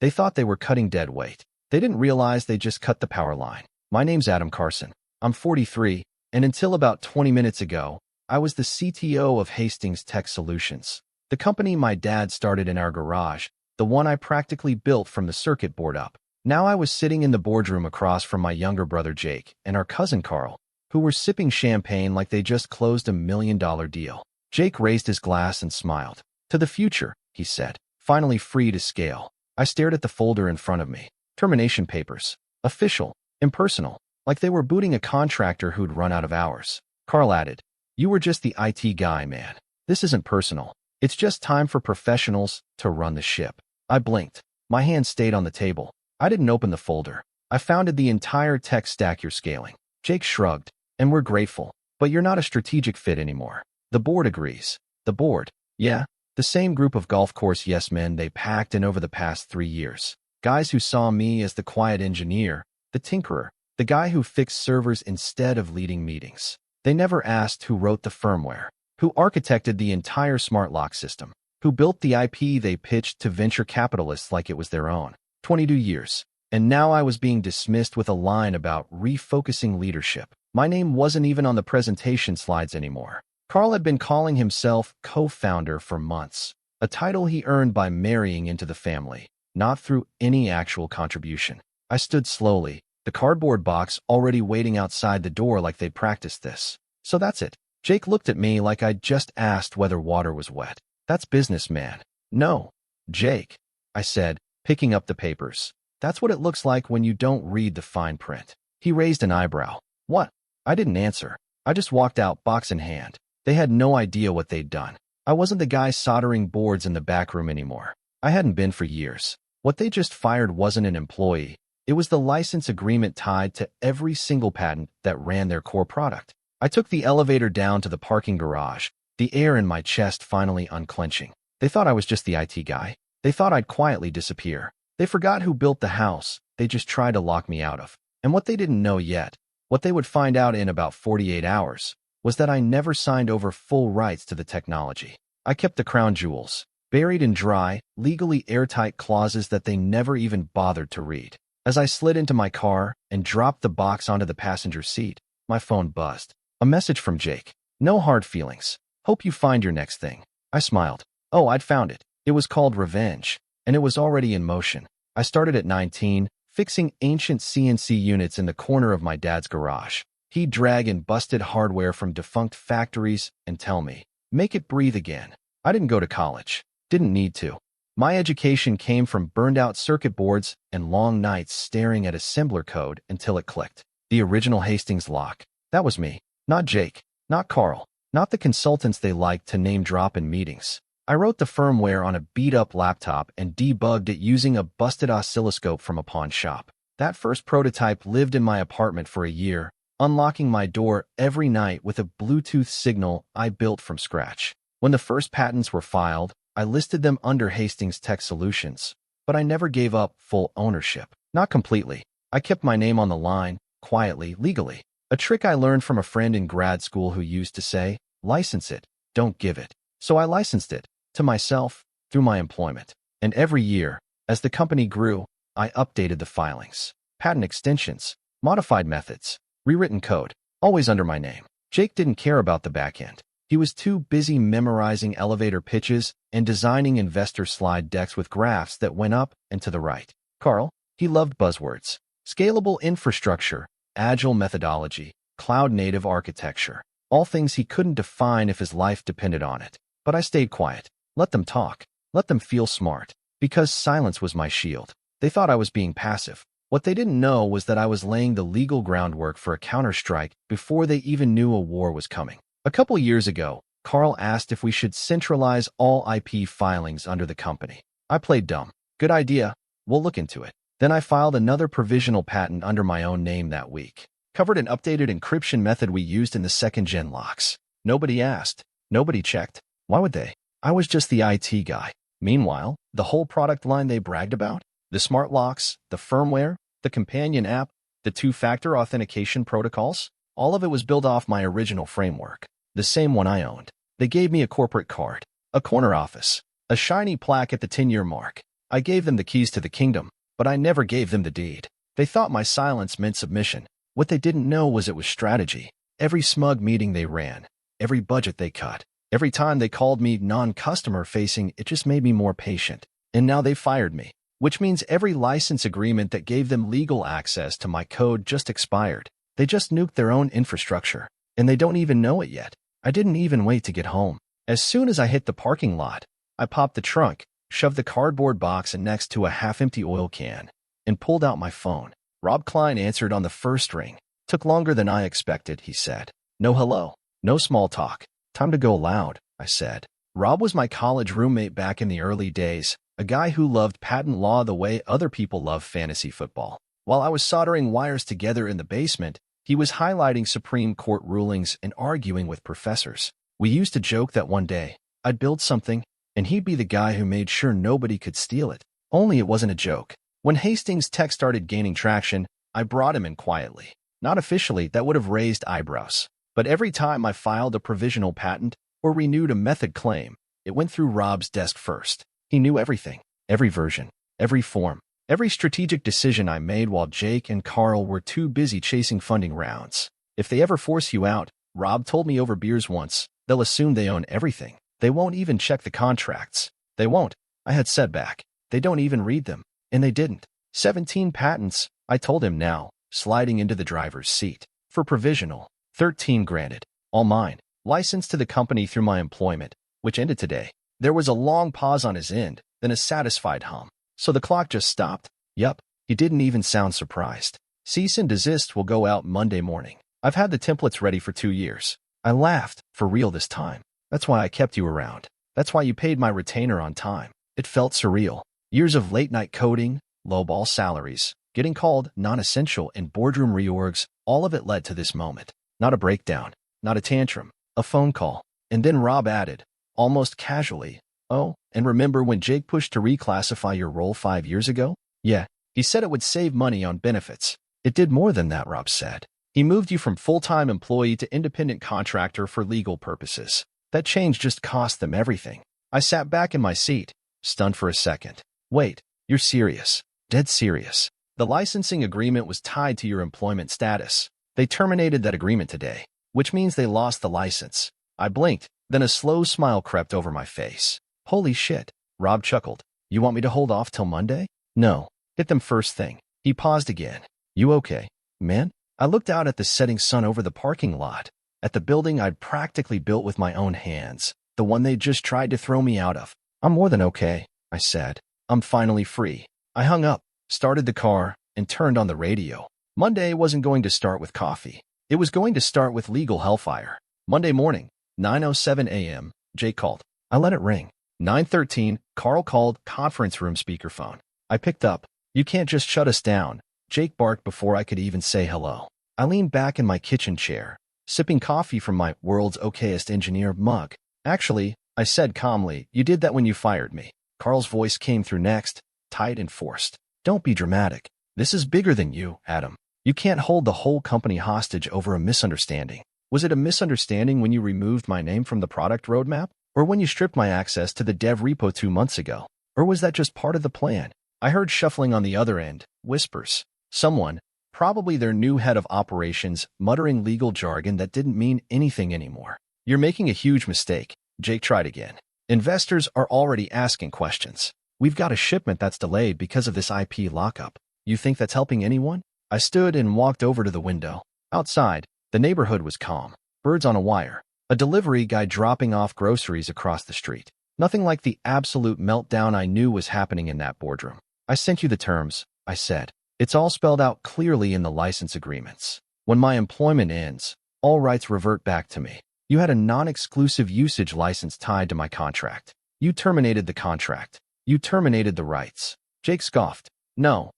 They thought they were cutting dead weight. They didn't realize they just cut the power line. My name's Adam Carson. I'm 43, and until about 20 minutes ago, I was the CTO of Hastings Tech Solutions, the company my dad started in our garage, the one I practically built from the circuit board up. Now I was sitting in the boardroom across from my younger brother Jake and our cousin Carl, who were sipping champagne like they just closed a $1 million deal. Jake raised his glass and smiled. "To the future," he said, finally free to scale. I stared at the folder in front of me. Termination papers. Official. Impersonal. Like they were booting a contractor who'd run out of hours. Carl added, "You were just the IT guy, man. This isn't personal. It's just time for professionals to run the ship." I blinked. My hand stayed on the table. I didn't open the folder. "I founded the entire tech stack you're scaling." Jake shrugged. "And we're grateful. But you're not a strategic fit anymore." "The board agrees." "The board?" "Yeah. The same group of golf course yes men they packed in over the past 3 years. Guys who saw me as the quiet engineer, the tinkerer, the guy who fixed servers instead of leading meetings. They never asked who wrote the firmware, who architected the entire smart lock system, who built the IP they pitched to venture capitalists like it was their own. 22 years. And now I was being dismissed with a line about refocusing leadership. My name wasn't even on the presentation slides anymore. Carl had been calling himself co-founder for months, a title he earned by marrying into the family, not through any actual contribution. I stood slowly, the cardboard box already waiting outside the door like they'd practiced this. "So that's it." Jake looked at me like I'd just asked whether water was wet. "That's business, man." "No, Jake," I said, picking up the papers. "That's what it looks like when you don't read the fine print." He raised an eyebrow. "What?" I didn't answer. I just walked out, box in hand. They had no idea what they'd done. I wasn't the guy soldering boards in the back room anymore. I hadn't been for years. What they just fired wasn't an employee. It was the license agreement tied to every single patent that ran their core product. I took the elevator down to the parking garage, the air in my chest finally unclenching. They thought I was just the IT guy. They thought I'd quietly disappear. They forgot who built the house they just tried to lock me out of. And what they didn't know yet, what they would find out in about 48 hours, was that I never signed over full rights to the technology. I kept the crown jewels, buried in dry, legally airtight clauses that they never even bothered to read. As I slid into my car and dropped the box onto the passenger seat, my phone buzzed. A message from Jake. "No hard feelings. Hope you find your next thing." I smiled. Oh, I'd found it. It was called Revenge, and it was already in motion. I started at 19, fixing ancient CNC units in the corner of my dad's garage. He'd drag in busted hardware from defunct factories and tell me, "Make it breathe again." I didn't go to college. Didn't need to. My education came from burned-out circuit boards and long nights staring at assembler code until it clicked. The original Hastings lock. That was me. Not Jake. Not Carl. Not the consultants they liked to name-drop in meetings. I wrote the firmware on a beat-up laptop and debugged it using a busted oscilloscope from a pawn shop. That first prototype lived in my apartment for a year, unlocking my door every night with a Bluetooth signal I built from scratch. When the first patents were filed, I listed them under Hastings Tech Solutions, but I never gave up full ownership. Not completely. I kept my name on the line, quietly, legally. A trick I learned from a friend in grad school who used to say, "License it, don't give it." So I licensed it, to myself, through my employment. And every year, as the company grew, I updated the filings. Patent extensions, modified methods, rewritten code, always under my name. Jake didn't care about the back end. He was too busy memorizing elevator pitches and designing investor slide decks with graphs that went up and to the right. Carl, he loved buzzwords. Scalable infrastructure, agile methodology, cloud-native architecture. All things he couldn't define if his life depended on it. But I stayed quiet. Let them talk. Let them feel smart. Because silence was my shield. They thought I was being passive. What they didn't know was that I was laying the legal groundwork for a counterstrike before they even knew a war was coming. A couple years ago, Carl asked if we should centralize all IP filings under the company. I played dumb. "Good idea. We'll look into it." Then I filed another provisional patent under my own name that week. Covered an updated encryption method we used in the second-gen locks. Nobody asked. Nobody checked. Why would they? I was just the IT guy. Meanwhile, the whole product line they bragged about, the smart locks, the firmware, the companion app, the two-factor authentication protocols, all of it was built off my original framework, the same one I owned. They gave me a corporate card, a corner office, a shiny plaque at the 10-year mark. I gave them the keys to the kingdom, but I never gave them the deed. They thought my silence meant submission. What they didn't know was it was strategy. Every smug meeting they ran, every budget they cut, every time they called me non-customer facing, it just made me more patient. And now they fired me, which means every license agreement that gave them legal access to my code just expired. They just nuked their own infrastructure, and they don't even know it yet. I didn't even wait to get home. As soon as I hit the parking lot, I popped the trunk, shoved the cardboard box next to a half-empty oil can, and pulled out my phone. Rob Klein answered on the first ring. Took longer than I expected, he said. No hello, no small talk. Time to go loud, I said. Rob was my college roommate back in the early days, a guy who loved patent law the way other people love fantasy football. While I was soldering wires together in the basement, he was highlighting Supreme Court rulings and arguing with professors. We used to joke that one day, I'd build something, and he'd be the guy who made sure nobody could steal it. Only it wasn't a joke. When Hastings Tech started gaining traction, I brought him in quietly. Not officially, that would have raised eyebrows. But every time I filed a provisional patent or renewed a method claim, it went through Rob's desk first. He knew everything, every version, every form, every strategic decision I made while Jake and Carl were too busy chasing funding rounds. If they ever force you out, Rob told me over beers once, they'll assume they own everything. They won't even check the contracts. They won't. I had said back. They don't even read them. And they didn't. 17 patents, I told him now, sliding into the driver's seat. For provisional, 13 granted. All mine. Licensed to the company through my employment, which ended today. There was a long pause on his end, then a satisfied hum. So the clock just stopped? Yup. He didn't even sound surprised. Cease and desist will go out Monday morning. I've had the templates ready for 2 years. I laughed, for real this time. That's why I kept you around. That's why you paid my retainer on time. It felt surreal. Years of late-night coding, lowball salaries, getting called non-essential in boardroom reorgs, all of it led to this moment. Not a breakdown, not a tantrum, a phone call. And then Rob added, almost casually, oh, and remember when Jake pushed to reclassify your role 5 years ago? Yeah, he said it would save money on benefits. It did more than that, Rob said. He moved you from full-time employee to independent contractor for legal purposes. That change just cost them everything. I sat back in my seat, stunned for a second. Wait, you're serious? Dead serious. The licensing agreement was tied to your employment status. They terminated that agreement today, which means they lost the license. I blinked, then a slow smile crept over my face. Holy shit. Rob chuckled. You want me to hold off till Monday? No. Hit them first thing. He paused again. You okay, man? I looked out at the setting sun over the parking lot, at the building I'd practically built with my own hands, the one they just tried to throw me out of. I'm more than okay, I said. I'm finally free. I hung up, started the car, and turned on the radio. Monday wasn't going to start with coffee. It was going to start with legal hellfire. Monday morning, 9:07 a.m., Jake called. I let it ring. 9:13, Carl called, conference room speakerphone. I picked up. You can't just shut us down, Jake barked before I could even say hello. I leaned back in my kitchen chair, sipping coffee from my world's okayest engineer mug. Actually, I said calmly, you did that when you fired me. Carl's voice came through next, tight and forced. Don't be dramatic. This is bigger than you, Adam. You can't hold the whole company hostage over a misunderstanding. Was it a misunderstanding when you removed my name from the product roadmap? Or when you stripped my access to the dev repo 2 months ago? Or was that just part of the plan? I heard shuffling on the other end, whispers. Someone, probably their new head of operations, muttering legal jargon that didn't mean anything anymore. You're making a huge mistake. Jake tried again. Investors are already asking questions. We've got a shipment that's delayed because of this IP lockup. You think that's helping anyone? I stood and walked over to the window. Outside, the neighborhood was calm. Birds on a wire. A delivery guy dropping off groceries across the street. Nothing like the absolute meltdown I knew was happening in that boardroom. I sent you the terms, I said. It's all spelled out clearly in the license agreements. When my employment ends, all rights revert back to me. You had a non-exclusive usage license tied to my contract. You terminated the contract. You terminated the rights. Jake scoffed. No.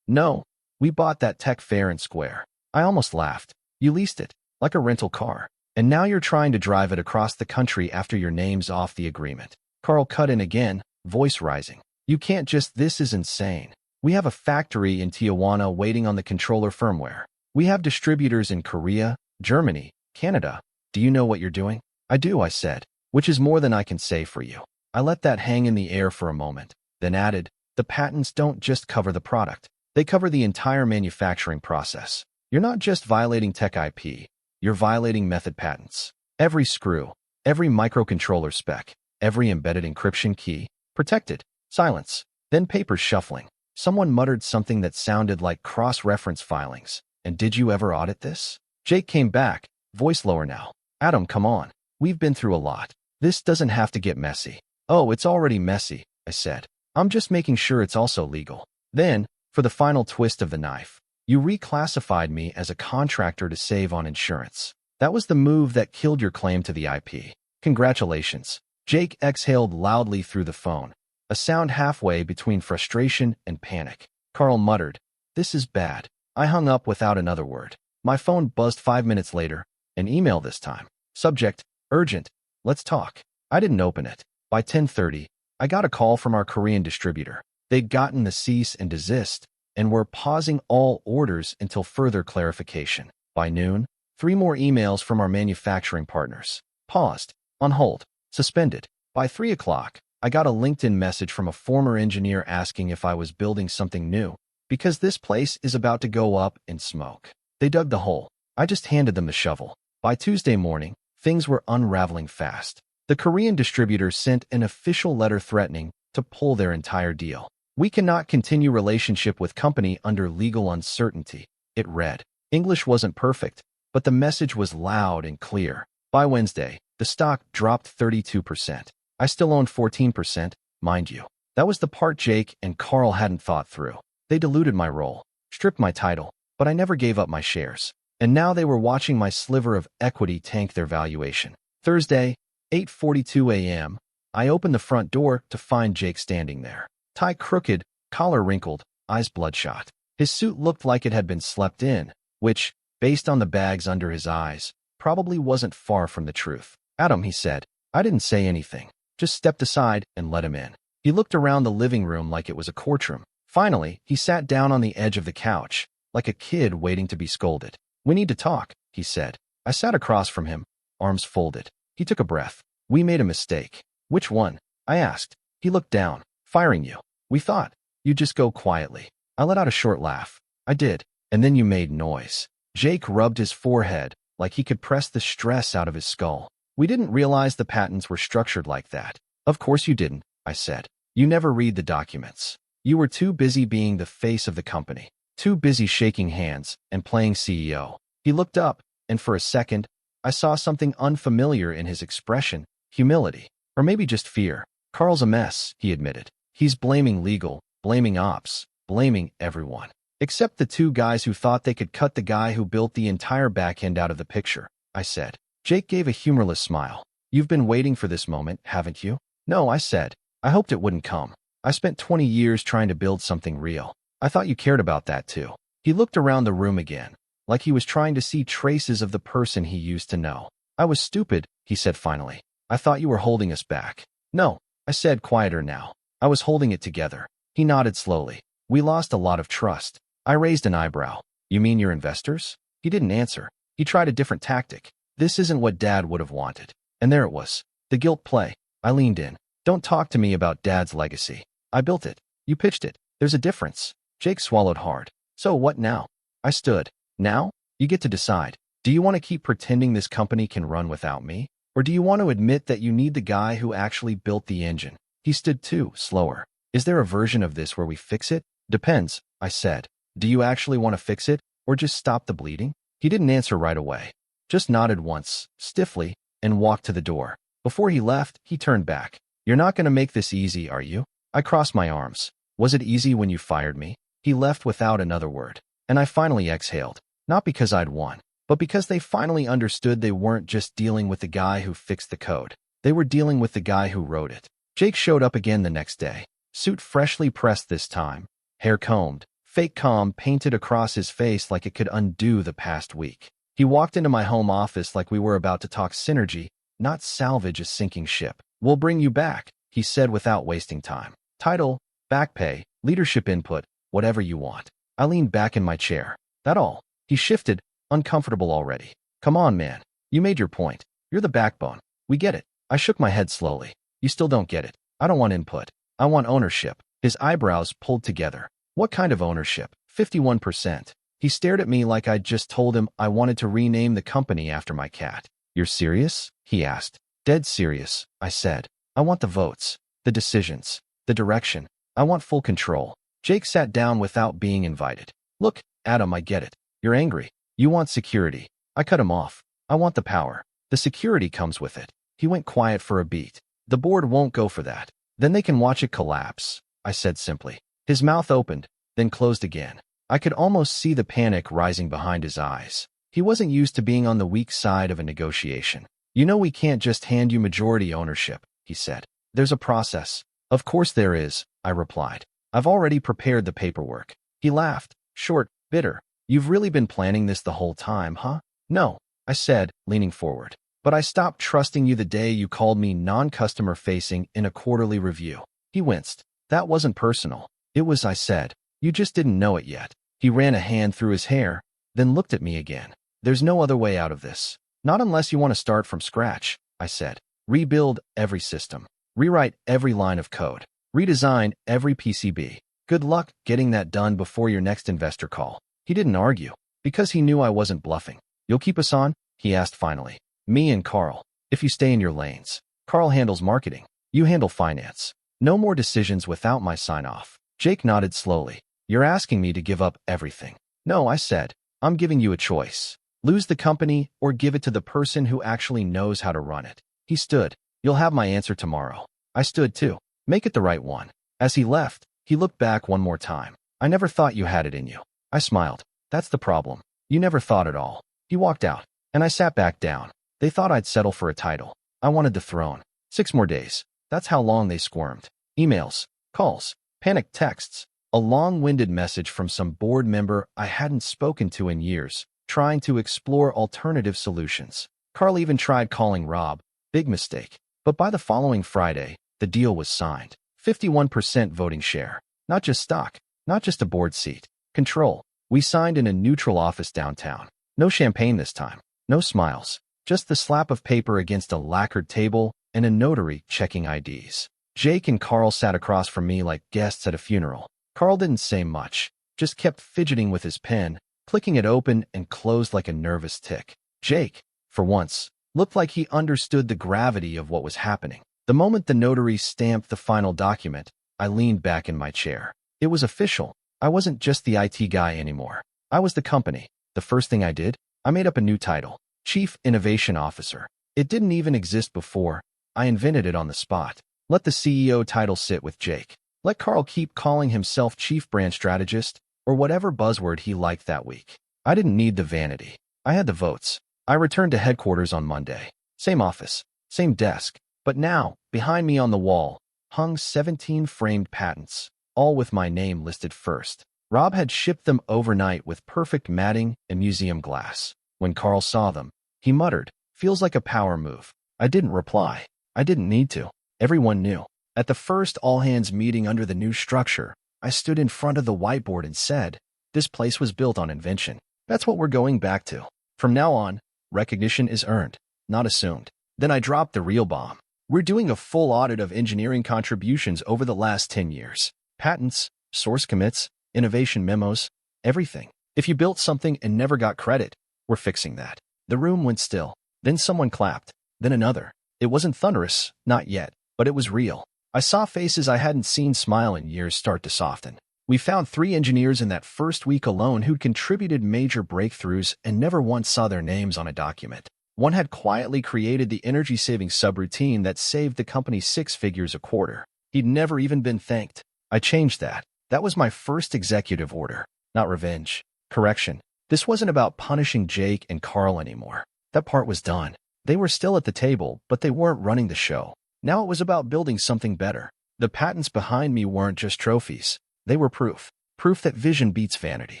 We bought that tech fair and square. I almost laughed. You leased it, like a rental car. And now you're trying to drive it across the country after your name's off the agreement. Carl cut in again, voice rising. You can't just, this is insane. We have a factory in Tijuana waiting on the controller firmware. We have distributors in Korea, Germany, Canada. Do you know what you're doing? I do, I said, which is more than I can say for you. I let that hang in the air for a moment, then added, the patents don't just cover the product. They cover the entire manufacturing process. You're not just violating tech IP, you're violating method patents. Every screw, every microcontroller spec, every embedded encryption key, protected. Silence. Then papers shuffling. Someone muttered something that sounded like cross-reference filings. And did you ever audit this? Jake came back, voice lower now. Adam, come on. We've been through a lot. This doesn't have to get messy. Oh, it's already messy, I said. I'm just making sure it's also legal. Then, for the final twist of the knife, you reclassified me as a contractor to save on insurance. That was the move that killed your claim to the IP. Congratulations. Jake exhaled loudly through the phone, a sound halfway between frustration and panic. Carl muttered, "This is bad." I hung up without another word. My phone buzzed 5 minutes later, an email this time. Subject, urgent, let's talk. I didn't open it. By 10:30, I got a call from our Korean distributor. They'd gotten the cease and desist and were pausing all orders until further clarification. By noon, 3 more emails from our manufacturing partners. Paused, on hold, suspended. By 3 o'clock, I got a LinkedIn message from a former engineer asking if I was building something new, because this place is about to go up in smoke. They dug the hole. I just handed them the shovel. By Tuesday morning, things were unraveling fast. The Korean distributor sent an official letter threatening to pull their entire deal. "We cannot continue relationship with company under legal uncertainty," it read. English wasn't perfect, but the message was loud and clear. By Wednesday, the stock dropped 32%. I still owned 14%, mind you. That was the part Jake and Carl hadn't thought through. They diluted my role, stripped my title, but I never gave up my shares. And now they were watching my sliver of equity tank their valuation. Thursday, 8:42 a.m., I opened the front door to find Jake standing there. Tie crooked, collar wrinkled, eyes bloodshot. His suit looked like it had been slept in, which, based on the bags under his eyes, probably wasn't far from the truth. "Adam," he said. I didn't say anything, just stepped aside and let him in. He looked around the living room like it was a courtroom. Finally, he sat down on the edge of the couch, like a kid waiting to be scolded. "We need to talk," he said. I sat across from him, arms folded. He took a breath. "We made a mistake." "Which one?" I asked. He looked down. "Firing you. We thought you'd just go quietly." I let out a short laugh. "I did. And then you made noise." Jake rubbed his forehead like he could press the stress out of his skull. "We didn't realize the patents were structured like that." "Of course you didn't," I said. "You never read the documents. You were too busy being the face of the company, too busy shaking hands and playing CEO." He looked up, and for a second, I saw something unfamiliar in his expression, humility, or maybe just fear. "Carl's a mess," he admitted. "He's blaming legal, blaming ops, blaming everyone. Except the 2 guys who thought they could cut the guy who built the entire backend out of the picture," I said. Jake gave a humorless smile. "You've been waiting for this moment, haven't you?" "No," I said. "I hoped it wouldn't come. I spent 20 years trying to build something real. I thought you cared about that too." He looked around the room again, like he was trying to see traces of the person he used to know. "I was stupid," he said finally. "I thought you were holding us back." "No," I said, quieter now. "I was holding it together." He nodded slowly. "We lost a lot of trust." I raised an eyebrow. "You mean your investors?" He didn't answer. He tried a different tactic. "This isn't what Dad would have wanted." And there it was. The guilt play. I leaned in. "Don't talk to me about Dad's legacy. I built it. You pitched it. There's a difference." Jake swallowed hard. "So what now?" I stood. "Now? You get to decide. Do you want to keep pretending this company can run without me? Or do you want to admit that you need the guy who actually built the engine?" He stood too, slower. "Is there a version of this where we fix it?" "Depends," I said. "Do you actually want to fix it, or just stop the bleeding?" He didn't answer right away. Just nodded once, stiffly, and walked to the door. Before he left, he turned back. "You're not going to make this easy, are you?" I crossed my arms. "Was it easy when you fired me?" He left without another word. And I finally exhaled. Not because I'd won, but because they finally understood they weren't just dealing with the guy who fixed the code. They were dealing with the guy who wrote it. Jake showed up again the next day. Suit freshly pressed this time. Hair combed. Fake calm painted across his face like it could undo the past week. He walked into my home office like we were about to talk synergy, not salvage a sinking ship. "We'll bring you back," he said without wasting time. "Title, back pay, leadership input, whatever you want." I leaned back in my chair. "That all?" He shifted, uncomfortable already. "Come on, man. You made your point. You're the backbone. We get it." I shook my head slowly. "You still don't get it. I don't want input. I want ownership." His eyebrows pulled together. What kind of ownership? 51%. He stared at me like I'd just told him I wanted to rename the company after my cat. You're serious? He asked. Dead serious, I said. I want the votes, the decisions, the direction. I want full control. Jake sat down without being invited. Look, Adam, I get it. You're angry. You want security. I cut him off. I want the power. The security comes with it. He went quiet for a beat. The board won't go for that. Then they can watch it collapse, I said simply. His mouth opened, then closed again. I could almost see the panic rising behind his eyes. He wasn't used to being on the weak side of a negotiation. You know we can't just hand you majority ownership, he said. There's a process. Of course there is, I replied. I've already prepared the paperwork. He laughed, short, bitter. You've really been planning this the whole time, huh? No, I said, leaning forward. But I stopped trusting you the day you called me non-customer facing in a quarterly review. He winced. That wasn't personal. It was, I said. You just didn't know it yet. He ran a hand through his hair, then looked at me again. There's no other way out of this. Not unless you want to start from scratch, I said. Rebuild every system. Rewrite every line of code. Redesign every PCB. Good luck getting that done before your next investor call. He didn't argue, because he knew I wasn't bluffing. You'll keep us on? He asked finally. Me and Carl. If you stay in your lanes. Carl handles marketing. You handle finance. No more decisions without my sign-off. Jake nodded slowly. You're asking me to give up everything. No, I said. I'm giving you a choice. Lose the company or give it to the person who actually knows how to run it. He stood. You'll have my answer tomorrow. I stood too. Make it the right one. As he left, he looked back one more time. I never thought you had it in you. I smiled. That's the problem. You never thought at all. He walked out, and I sat back down. They thought I'd settle for a title. I wanted the throne. 6 more days. That's how long they squirmed. Emails, calls, panicked texts, a long-winded message from some board member I hadn't spoken to in years, trying to explore alternative solutions. Carl even tried calling Rob. Big mistake. But by the following Friday, the deal was signed. 51% voting share. Not just stock, not just a board seat. Control. We signed in a neutral office downtown. No champagne this time. No smiles. Just the slap of paper against a lacquered table and a notary checking IDs. Jake and Carl sat across from me like guests at a funeral. Carl didn't say much, just kept fidgeting with his pen, clicking it open and closed like a nervous tick. Jake, for once, looked like he understood the gravity of what was happening. The moment the notary stamped the final document, I leaned back in my chair. It was official. I wasn't just the IT guy anymore. I was the company. The first thing I did, I made up a new title. Chief Innovation Officer. It didn't even exist before. I invented it on the spot. Let the CEO title sit with Jake. Let Carl keep calling himself Chief Brand Strategist, or whatever buzzword he liked that week. I didn't need the vanity. I had the votes. I returned to headquarters on Monday. Same office, same desk. But now, behind me on the wall, hung 17 framed patents, all with my name listed first. Rob had shipped them overnight with perfect matting and museum glass. When Carl saw them, he muttered, "Feels like a power move." I didn't reply. I didn't need to. Everyone knew. At the first all-hands meeting under the new structure, I stood in front of the whiteboard and said, "This place was built on invention. That's what we're going back to. From now on, recognition is earned, not assumed." Then I dropped the real bomb. We're doing a full audit of engineering contributions over the last 10 years. Patents, source commits, innovation memos, everything. If you built something and never got credit, we're fixing that. The room went still. Then someone clapped. Then another. It wasn't thunderous, not yet, but it was real. I saw faces I hadn't seen smile in years start to soften. We found 3 engineers in that first week alone who'd contributed major breakthroughs and never once saw their names on a document. One had quietly created the energy-saving subroutine that saved the company 6 figures a quarter. He'd never even been thanked. I changed that. That was my first executive order. Not revenge. Correction. This wasn't about punishing Jake and Carl anymore. That part was done. They were still at the table, but they weren't running the show. Now it was about building something better. The patents behind me weren't just trophies. They were proof. Proof that vision beats vanity.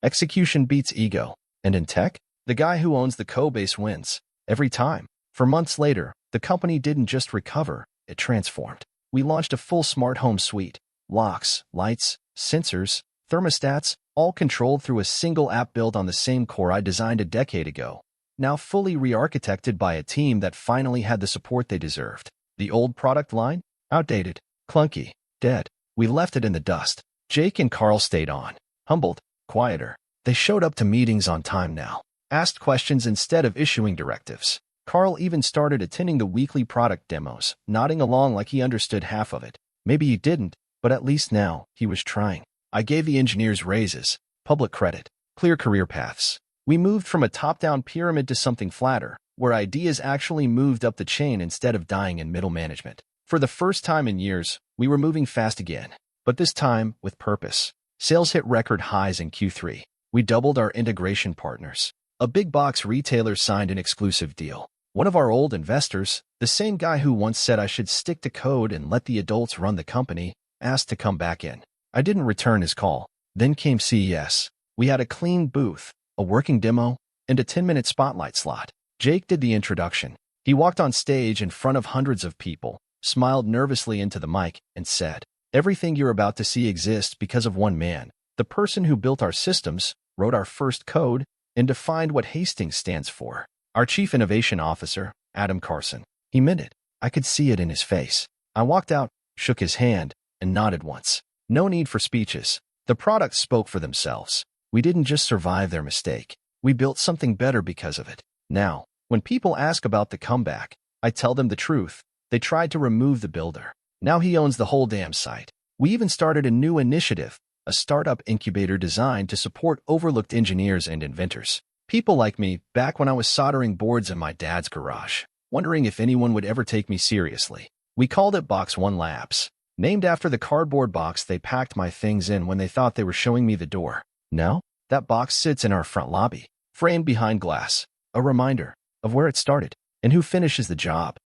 Execution beats ego. And in tech, the guy who owns the code-base wins. Every time. For months later, the company didn't just recover, it transformed. We launched a full smart home suite. Locks, lights, sensors, thermostats, all controlled through a single app built on the same core I designed a decade ago. Now fully re-architected by a team that finally had the support they deserved. The old product line? Outdated, clunky, dead. We left it in the dust. Jake and Carl stayed on. Humbled, quieter. They showed up to meetings on time now. Asked questions instead of issuing directives. Carl even started attending the weekly product demos, nodding along like he understood half of it. Maybe he didn't, but at least now, he was trying. I gave the engineers raises, public credit, clear career paths. We moved from a top-down pyramid to something flatter, where ideas actually moved up the chain instead of dying in middle management. For the first time in years, we were moving fast again, but this time with purpose. Sales hit record highs in Q3. We doubled our integration partners. A big box retailer signed an exclusive deal. One of our old investors, the same guy who once said I should stick to code and let the adults run the company, asked to come back in. I didn't return his call. Then came CES. We had a clean booth, a working demo, and a 10-minute spotlight slot. Jake did the introduction. He walked on stage in front of hundreds of people, smiled nervously into the mic, and said, "Everything you're about to see exists because of one man, the person who built our systems, wrote our first code, and defined what Hastings stands for. Our Chief Innovation Officer, Adam Carson." He meant it. I could see it in his face. I walked out, shook his hand, and nodded once. No need for speeches. The products spoke for themselves. We didn't just survive their mistake. We built something better because of it. Now, when people ask about the comeback, I tell them the truth. They tried to remove the builder. Now he owns the whole damn site. We even started a new initiative, a startup incubator designed to support overlooked engineers and inventors. People like me, back when I was soldering boards in my dad's garage, wondering if anyone would ever take me seriously. We called it Box One Labs, named after the cardboard box they packed my things in when they thought they were showing me the door. Now, that box sits in our front lobby, framed behind glass, a reminder of where it started and who finishes the job.